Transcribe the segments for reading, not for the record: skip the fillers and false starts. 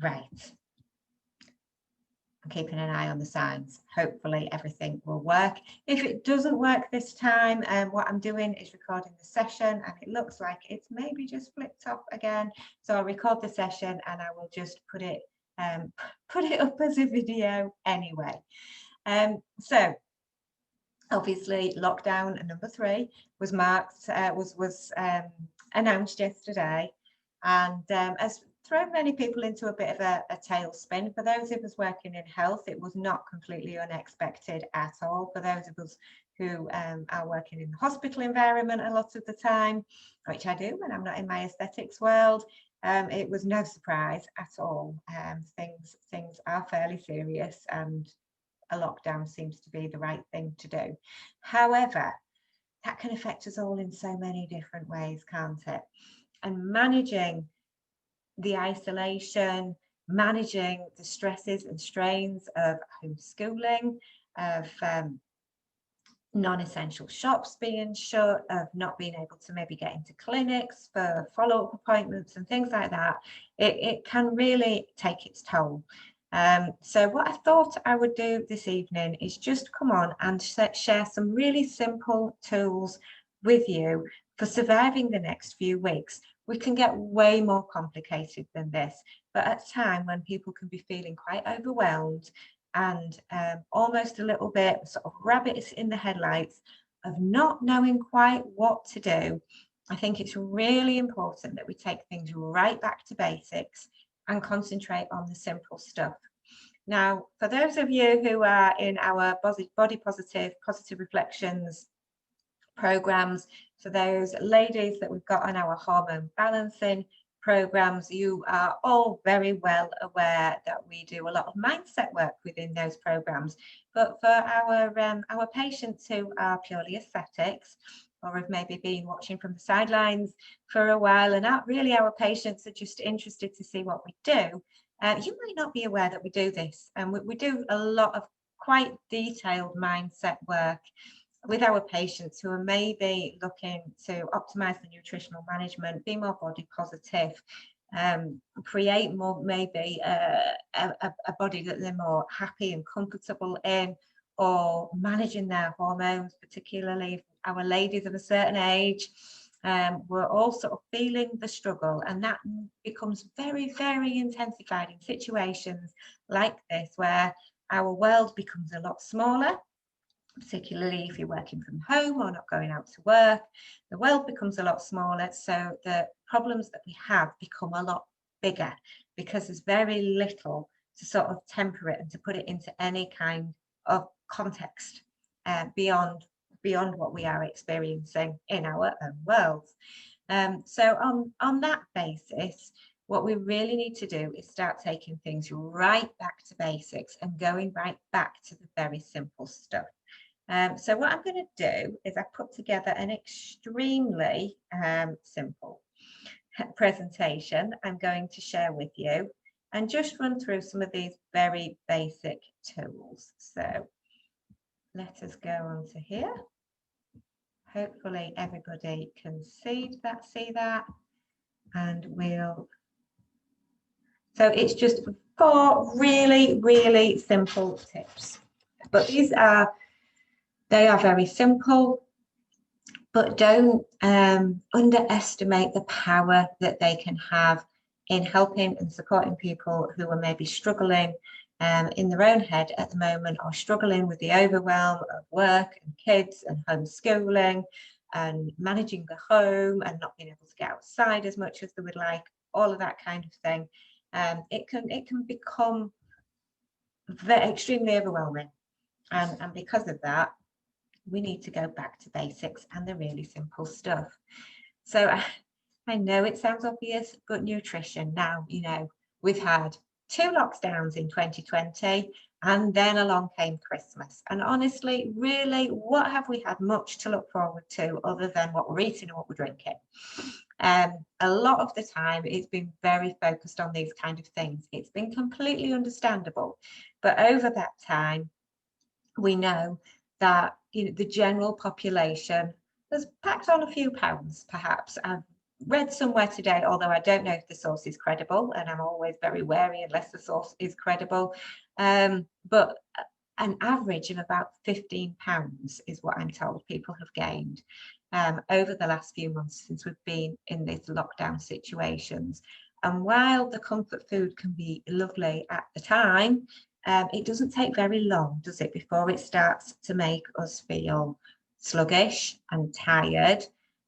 Right. I'm keeping an eye on the signs. Hopefully everything will work. If it doesn't work this time, what I'm doing is recording the session, and it looks like it's maybe just flipped off again. So I'll record the session and I will just put it up as a video anyway. So obviously lockdown number 3 was announced yesterday, and has thrown many people into a bit of a tailspin. For those of us working in health, it was not completely unexpected at all. For those of us who are working in the hospital environment a lot of the time, which I do when I'm not in my aesthetics world, it was no surprise at all. Things are fairly serious, and a lockdown seems to be the right thing to do. However, that can affect us all in so many different ways, can't it? And managing the isolation, managing the stresses and strains of homeschooling, of non-essential shops being shut, of not being able to maybe get into clinics for follow-up appointments and things like that, it can really take its toll. So what I thought I would do this evening is just come on and share some really simple tools with you for surviving the next few weeks. We can get way more complicated than this, but at a time when people can be feeling quite overwhelmed and almost a little bit sort of rabbits in the headlights of not knowing quite what to do, I think it's really important that we take things right back to basics and concentrate on the simple stuff. Now, for those of you who are in our body positive reflections programs, for those ladies that we've got on our hormone balancing programs, you are all very well aware that we do a lot of mindset work within those programs. But for our patients who are purely aesthetics, or have maybe been watching from the sidelines for a while and aren't really our patients, are just interested to see what we do, you might not be aware that we do this. And we do a lot of quite detailed mindset work with our patients who are maybe looking to optimize the nutritional management, be more body positive, create more maybe a body that they're more happy and comfortable in, or managing their hormones, particularly our ladies of a certain age. We're all sort of feeling the struggle, and that becomes very, very intensified in situations like this, where our world becomes a lot smaller. Particularly if you're working from home or not going out to work, the world becomes a lot smaller, so the problems that we have become a lot bigger because there's very little to sort of temper it and to put it into any kind of context beyond what we are experiencing in our own worlds. So on that basis, what we really need to do is start taking things right back to basics and going right back to the very simple stuff. So what I'm going to do is I put together an extremely simple presentation I'm going to share with you and just run through some of these very basic tools. So let us go on to here. Hopefully everybody can see that, and so it's just 4 really, really simple tips, but they are very simple, but don't underestimate the power that they can have in helping and supporting people who are maybe struggling in their own head at the moment, or struggling with the overwhelm of work and kids and homeschooling and managing the home and not being able to get outside as much as they would like, all of that kind of thing. It can become extremely overwhelming, and because of that, we need to go back to basics and the really simple stuff. So I know it sounds obvious, but nutrition now, we've had 2 lockdowns in 2020, and then along came Christmas. And honestly, really, what have we had much to look forward to other than what we're eating and what we're drinking? A lot of the time it's been very focused on these kind of things. It's been completely understandable. But over that time, we know that the general population has packed on a few pounds, perhaps, read somewhere today, although I don't know if the source is credible, and I'm always very wary unless the source is credible, but an average of about 15 pounds is what I'm told people have gained over the last few months since we've been in these lockdown situations. And while the comfort food can be lovely at the time, it doesn't take very long, does it, before it starts to make us feel sluggish and tired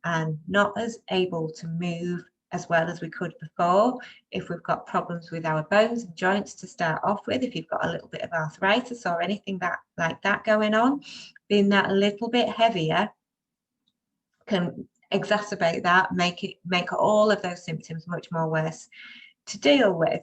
and not as able to move as well as we could before. If we've got problems with our bones and joints to start off with, if you've got a little bit of arthritis or anything like that going on, being that little bit heavier can exacerbate that, make all of those symptoms much more worse to deal with.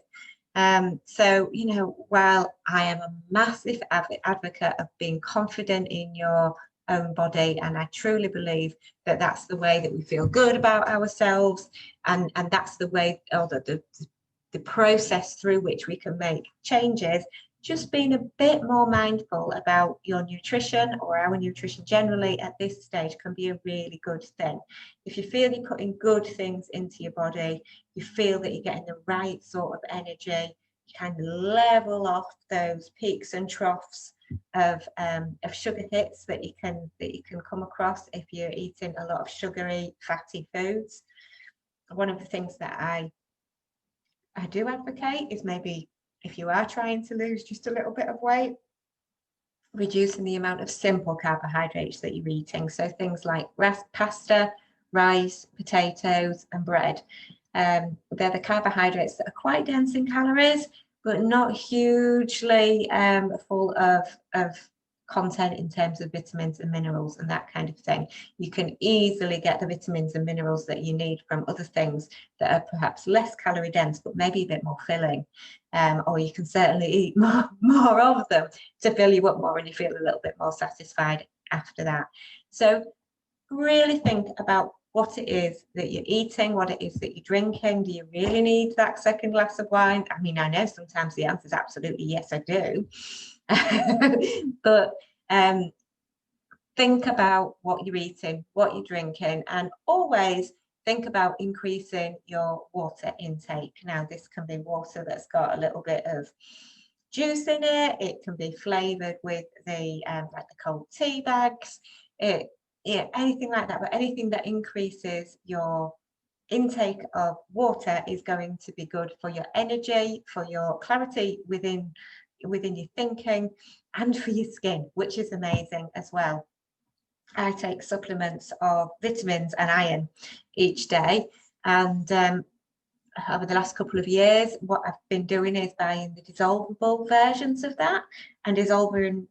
So, you know, while I am a massive advocate of being confident in your own body, and I truly believe that that's the way that we feel good about ourselves, and that's the way, or the process through which we can make changes, just being a bit more mindful about your nutrition, or our nutrition generally at this stage, can be a really good thing. If you feel you're putting good things into your body, you feel that you're getting the right sort of energy, you kind of level off those peaks and troughs of sugar hits that you can come across if you're eating a lot of sugary, fatty foods. One of the things that I do advocate is, maybe if you are trying to lose just a little bit of weight, reducing the amount of simple carbohydrates that you're eating. So things like pasta, rice, potatoes, and bread. They're the carbohydrates that are quite dense in calories, but not hugely full of content in terms of vitamins and minerals and that kind of thing. You can easily get the vitamins and minerals that you need from other things that are perhaps less calorie dense, but maybe a bit more filling. Or you can certainly eat more of them to fill you up more, and you feel a little bit more satisfied after that. So really think about what it is that you're eating, what it is that you're drinking. Do you really need that second glass of wine? I mean, I know sometimes the answer is absolutely yes, I do. But think about what you're eating, what you're drinking, and always think about increasing your water intake. Now, this can be water that's got a little bit of juice in it. It can be flavored with the like the cold tea bags. Anything like that, but anything that increases your intake of water is going to be good for your energy, for your clarity within your thinking, and for your skin, which is amazing as well. I take supplements of vitamins and iron each day, and over the last couple of years, what I've been doing is buying the dissolvable versions of that and dissolving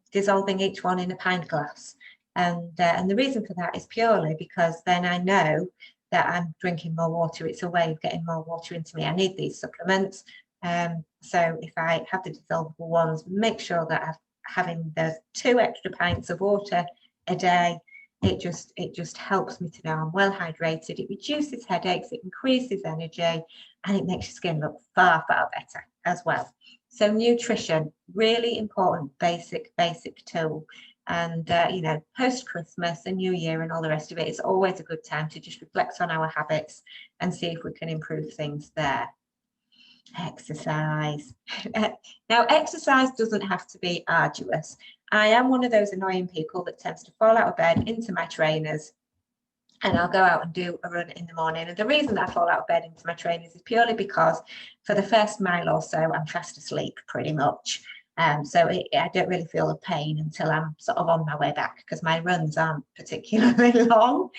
each one in a pint glass. And the reason for that is purely because then I know that I'm drinking more water. It's a way of getting more water into me. I need these supplements. So if I have the dissolvable ones, make sure that I'm having those 2 extra pints of water a day. It just helps me to know I'm well hydrated. It reduces headaches, it increases energy, and it makes your skin look far, far better as well. So nutrition, really important, basic tool. And you know, post Christmas and New Year and all the rest of it, it's always a good time to just reflect on our habits and see if we can improve things there. Exercise. Now, exercise doesn't have to be arduous. I am one of those annoying people that tends to fall out of bed into my trainers, and I'll go out and do a run in the morning. And the reason that I fall out of bed into my trainers is purely because for the first mile or so, I'm fast asleep pretty much. So I don't really feel the pain until I'm sort of on my way back, because my runs aren't particularly long,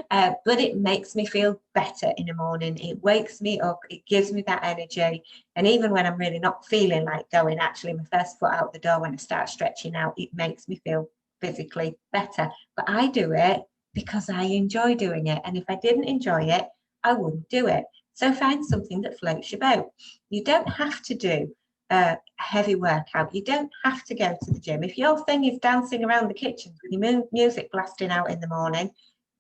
but it makes me feel better in the morning. It wakes me up, it gives me that energy. And even when I'm really not feeling like going, actually my first foot out the door, when I start stretching out, it makes me feel physically better. But I do it because I enjoy doing it. And if I didn't enjoy it, I wouldn't do it. So find something that floats your boat. You don't have to do a heavy workout. You don't have to go to the gym. If your thing is dancing around the kitchen with your music blasting out in the morning,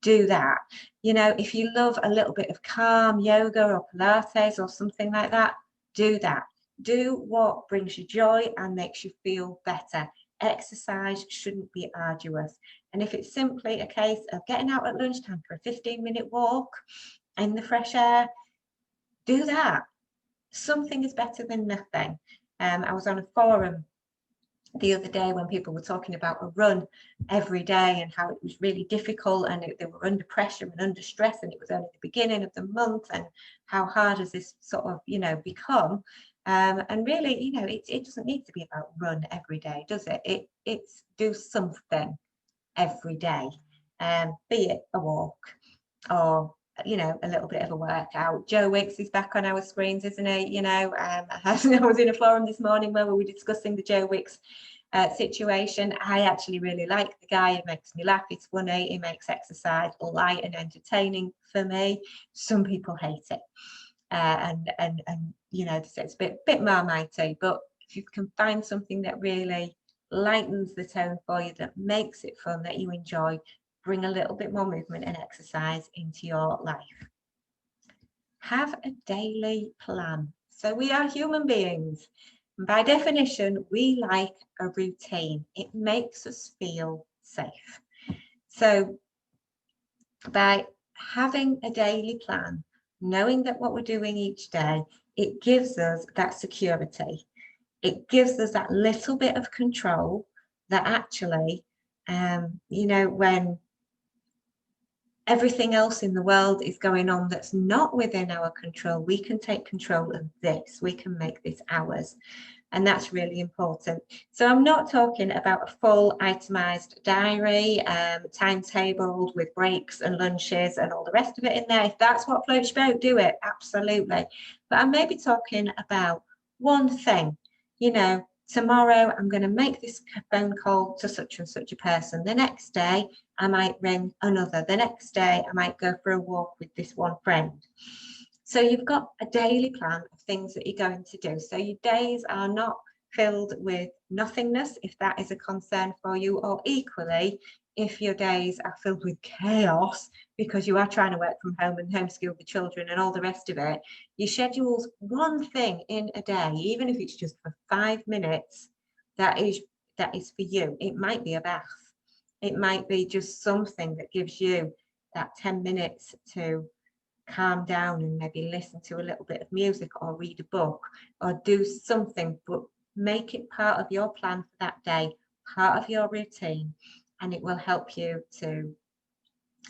do that. You know, if you love a little bit of calm yoga or Pilates or something like that, do that. Do what brings you joy and makes you feel better. Exercise shouldn't be arduous. And if it's simply a case of getting out at lunchtime for a 15-minute walk, in the fresh air, do that. Something is better than nothing. I was on a forum the other day when people were talking about a run every day and how it was really difficult, and they were under pressure and under stress, and it was only the beginning of the month, and how hard has this sort of, you know, become. And really, you know, it doesn't need to be about run every day, does it? It's do something every day, be it a walk or, you know, a little bit of a workout. Joe Wicks is back on our screens, isn't he? You know, I was in a forum this morning where we were discussing the Joe Wicks situation. I actually really like the guy. He makes me laugh. He's funny. He makes exercise light and entertaining for me. Some people hate it, and you know, it's a bit marmitey. But if you can find something that really lightens the tone for you, that makes it fun, that you enjoy, bring a little bit more movement and exercise into your life. Have a daily plan. So we are human beings. By definition, we like a routine. It makes us feel safe. So by having a daily plan, knowing that what we're doing each day, it gives us that security. It gives us that little bit of control that actually, you know, when everything else in the world is going on that's not within our control, we can take control of this. We can make this ours. And that's really important. So I'm not talking about a full itemized diary, timetabled with breaks and lunches and all the rest of it in there. If that's what floats your boat, do it, absolutely. But I'm maybe talking about one thing. You know, tomorrow I'm going to make this phone call to such and such a person. The next day I might ring another. The next day I might go for a walk with this one friend. So you've got a daily plan of things that you're going to do. So your days are not filled with nothingness, if that is a concern for you, or equally, if your days are filled with chaos because you are trying to work from home and homeschool the children and all the rest of it, you schedule one thing in a day, even if it's just for 5 minutes, that is for you. It might be a bath. It might be just something that gives you that 10 minutes to calm down and maybe listen to a little bit of music or read a book or do something, but make it part of your plan for that day, part of your routine, and it will help you to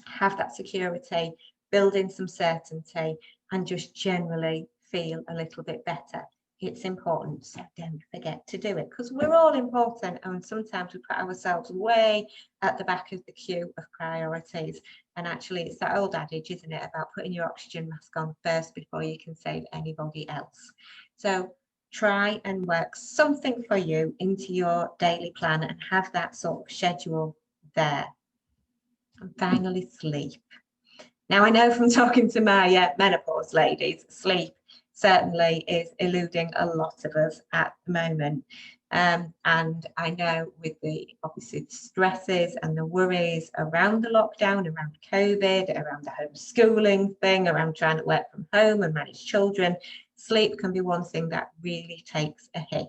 have that security, build in some certainty, and just generally feel a little bit better. It's important, so don't forget to do it, because we're all important, and sometimes we put ourselves way at the back of the queue of priorities. And actually, it's that old adage, isn't it, about putting your oxygen mask on first before you can save anybody else. So try and work something for you into your daily plan and have that sort of schedule there. And finally, sleep. Now, I know from talking to my menopause ladies, sleep certainly is eluding a lot of us at the moment. And I know with obviously the stresses and the worries around the lockdown, around COVID, around the homeschooling thing, around trying to work from home and manage children, sleep can be one thing that really takes a hit.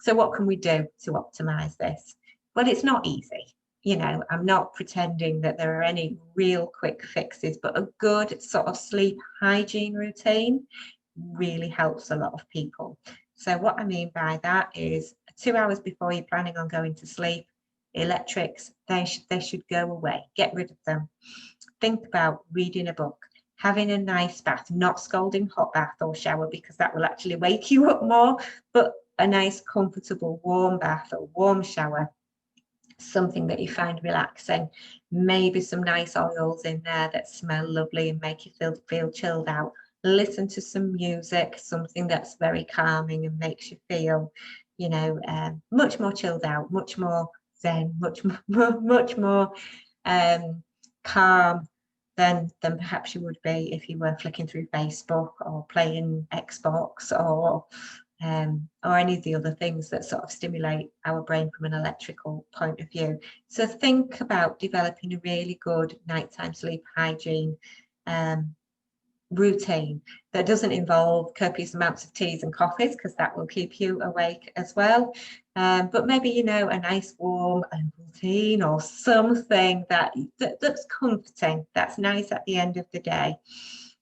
So what can we do to optimize this? Well, it's not easy. You know, I'm not pretending that there are any real quick fixes, but a good sort of sleep hygiene routine really helps a lot of people. So what I mean by that is 2 hours before you're planning on going to sleep, electrics, they should go away. Get rid of them. Think about reading a book, having a nice bath, not scalding hot bath or shower, because that will actually wake you up more, but a nice comfortable warm bath or warm shower, something that you find relaxing, maybe some nice oils in there that smell lovely and make you feel chilled out. Listen to some music, something that's very calming and makes you feel, you know, much more chilled out, much more zen, much more calm than perhaps you would be if you were flicking through Facebook or playing Xbox or any of the other things that sort of stimulate our brain from an electrical point of view. So think about developing a really good nighttime sleep hygiene routine that doesn't involve copious amounts of teas and coffees, because that will keep you awake as well. But maybe, you know, a nice warm routine or something that's comforting, that's nice at the end of the day.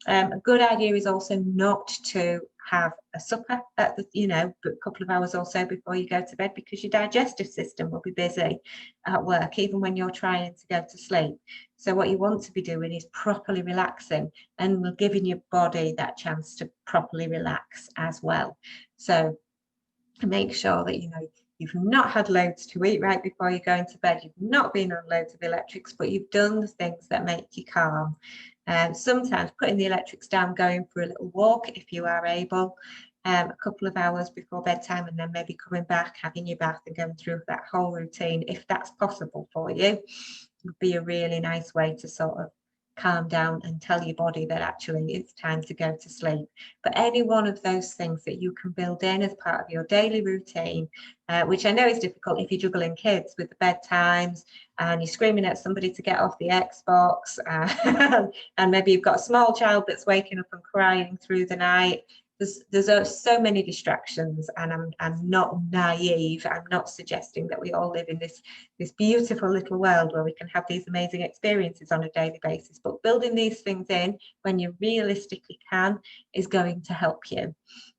A good idea is also not to have a supper at the, a couple of hours or so before you go to bed, because your digestive system will be busy at work, even when you're trying to go to sleep. So what you want to be doing is properly relaxing and giving your body that chance to properly relax as well. So make sure that, you've not had loads to eat right before you go into bed. You've not been on loads of electrics, but you've done the things that make you calm. Sometimes putting the electrics down, going for a little walk if you are able, a couple of hours before bedtime, and then maybe coming back, having your bath and going through that whole routine, if that's possible for you, would be a really nice way to sort of calm down and tell your body that actually it's time to go to sleep. But any one of those things that you can build in as part of your daily routine, which I know is difficult if you're juggling kids with the bedtimes and you're screaming at somebody to get off the Xbox, and maybe you've got a small child that's waking up and crying through the night. There's so many distractions, and I'm not naive. I'm not suggesting that we all live in this beautiful little world where we can have these amazing experiences on a daily basis. But building these things in when you realistically can is going to help you,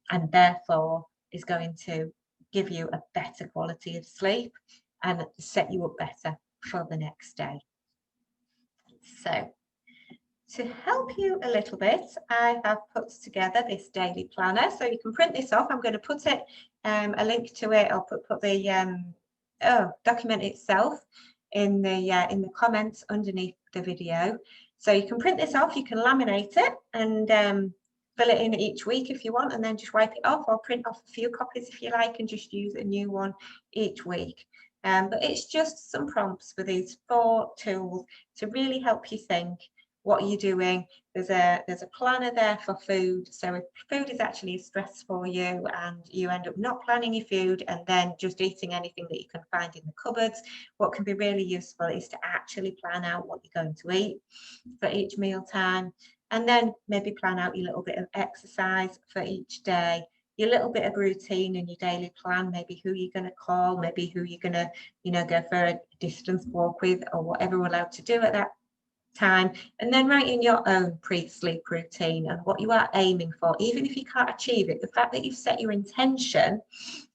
and therefore is going to give you a better quality of sleep and set you up better for the next day. So, to help you a little bit, I have put together this daily planner. So you can print this off. I'm going to put it, a link to it. I'll put the document itself in the comments underneath the video. So you can print this off. You can laminate it and fill it in each week if you want, and then just wipe it off, or print off a few copies if you like and just use a new one each week. But it's just some prompts for these 4 tools to really help you think. What are you doing? There's a planner there for food. So if food is actually a stress for you and you end up not planning your food and then just eating anything that you can find in the cupboards, what can be really useful is to actually plan out what you're going to eat for each meal time, and then maybe plan out your little bit of exercise for each day, your little bit of routine in your daily plan, maybe who you're going to call, maybe who you're going to, go for a distance walk with, or whatever we're allowed to do at that time, and then write in your own pre-sleep routine and what you are aiming for. Even if you can't achieve it, the fact that you've set your intention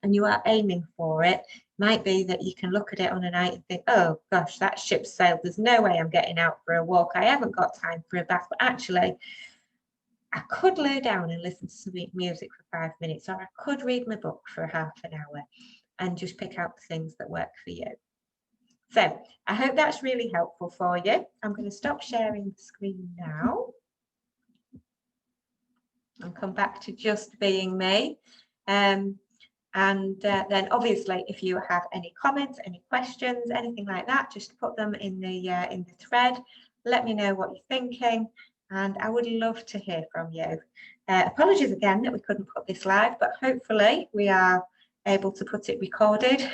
and you are aiming for it might be that you can look at it on a night and think, oh gosh, that ship sailed, there's no way I'm getting out for a walk, I haven't got time for a bath, but actually I could lay down and listen to some music for 5 minutes, or I could read my book for half an hour, and just pick out the things that work for you. So I hope that's really helpful for you. I'm going to stop sharing the screen now and come back to just being me. And then obviously, if you have any comments, any questions, anything like that, just put them in the thread. Let me know what you're thinking, and I would love to hear from you. Apologies again that we couldn't put this live, but hopefully we are able to put it recorded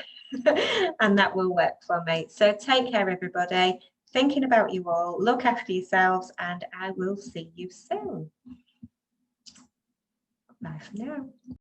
and that will work for me. So take care, everybody. Thinking about you all. Look after yourselves, and I will see you soon. Bye for now.